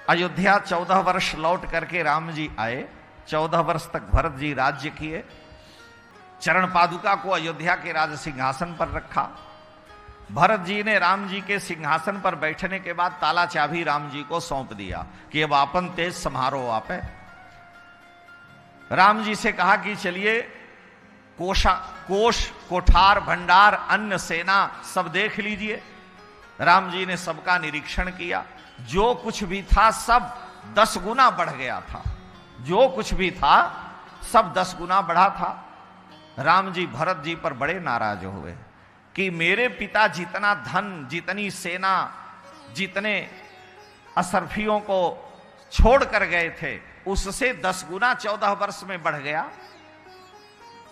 अयोध्या 14 वर्ष लौट करके राम जी आए। 14 वर्ष तक भरत जी राज्य किए। चरण पादुका को अयोध्या के राज सिंहासन पर रखा। भरत जी ने राम जी के सिंहासन पर बैठने के बाद ताला चाबी राम जी को सौंप दिया कि अब आपन तेज समारो आपे। राम जी से कहा कि चलिए कोष कोठार भंडार अन्न सेना सब देख लीजिए। राम जी ने सबका निरीक्षण किया। जो कुछ भी था सब 10 गुना बढ़ गया था। जो कुछ भी था सब 10 गुना बढ़ा था। राम जी भरत जी पर बड़े नाराज हुए कि मेरे पिता जितना धन, जितनी सेना, जितने असरफियों को छोड़ कर गए थे उससे 10 गुना 14 वर्ष में बढ़ गया।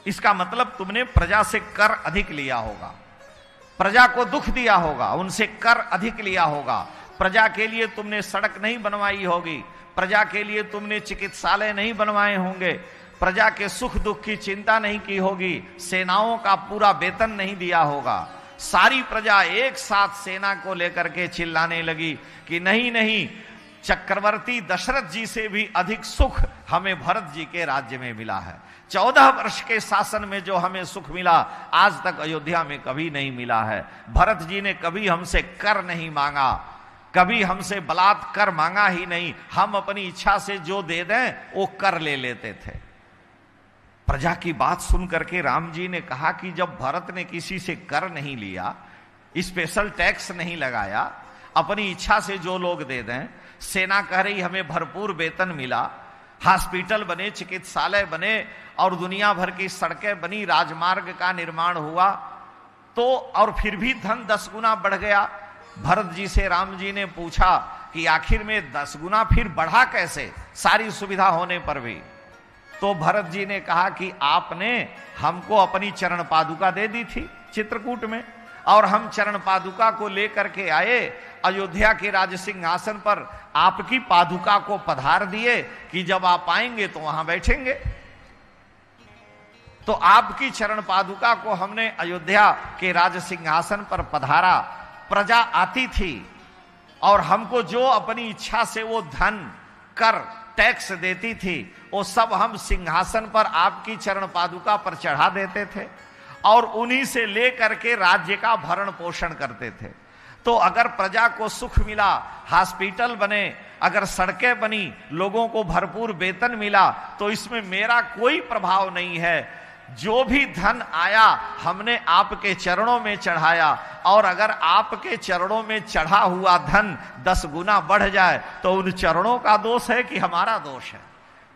इसका मतलब तुमने प्रजा से कर अधिक लिया होगा, प्रजा को दुख दिया होगा, उनसे कर अधिक लिया होगा। प्रजा के लिए तुमने सड़क नहीं बनवाई होगी, प्रजा के लिए तुमने चिकित्सालय नहीं बनवाए होंगे, प्रजा के सुख दुख की चिंता नहीं की होगी, सेनाओं का पूरा वेतन नहीं दिया होगा। सारी प्रजा एक साथ सेना को लेकर के चिल्लाने लगी कि नहीं नहीं, चक्रवर्ती दशरथ जी से भी अधिक सुख हमें भरत जी के राज्य में मिला है। 14 वर्ष के शासन में जो हमें सुख मिला आज तक अयोध्या में कभी नहीं मिला है। भरत जी ने कभी हमसे कर नहीं मांगा, कभी हमसे बलात्कार मांगा ही नहीं। हम अपनी इच्छा से जो दे दें वो कर ले लेते थे। प्रजा की बात सुन करके राम जी ने कहा कि जब भरत ने किसी से कर नहीं लिया, स्पेशल टैक्स नहीं लगाया, अपनी इच्छा से जो लोग दे दें, सेना कह रही हमें भरपूर वेतन मिला, हॉस्पिटल बने, चिकित्सालय बने और दुनिया भर की सड़कें बनी, राजमार्ग का निर्माण हुआ, तो और फिर भी धन 10 गुना बढ़ गया। भरत जी से राम जी ने पूछा कि आखिर में 10 गुना फिर बढ़ा कैसे, सारी सुविधा होने पर भी? तो भरत जी ने कहा कि आपने हमको अपनी चरण पादुका दे दी थी चित्रकूट में, और हम चरण पादुका को लेकर के आए, अयोध्या के राज सिंहासन पर आपकी पादुका को पधार दिए कि जब आप आएंगे तो वहां बैठेंगे। तो आपकी चरण पादुका को हमने अयोध्या के राज सिंहासन पर पधारा। प्रजा आती थी और हमको जो अपनी इच्छा से वो धन, कर, टैक्स देती थी वो सब हम सिंहासन पर आपकी चरण पादुका पर चढ़ा देते थे और उन्हीं से लेकर के राज्य का भरण पोषण करते थे। तो अगर प्रजा को सुख मिला, हॉस्पिटल बने, अगर सड़कें बनी, लोगों को भरपूर वेतन मिला, तो इसमें मेरा कोई प्रभाव नहीं है। जो भी धन आया हमने आपके चरणों में चढ़ाया, और अगर आपके चरणों में चढ़ा हुआ धन 10 गुना बढ़ जाए तो उन चरणों का दोष है कि हमारा दोष है?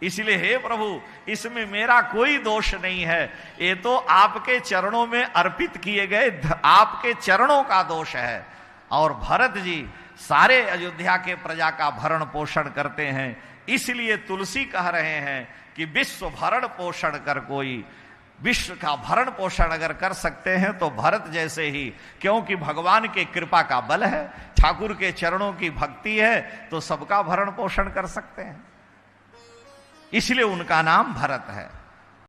इसलिए हे प्रभु, इसमें मेरा कोई दोष नहीं है, ये तो आपके चरणों में अर्पित किए गए आपके चरणों का दोष है। और भरत जी सारे अयोध्या के प्रजा का भरण पोषण करते हैं। इसलिए तुलसी कह रहे हैं कि विश्व भरण पोषण कर कोई, विश्व का भरण पोषण अगर कर सकते हैं तो भरत जैसे ही, क्योंकि भगवान के कृपा का बल है, ठाकुर के चरणों की भक्ति है, तो सबका भरण पोषण कर सकते हैं। इसलिए उनका नाम भरत है।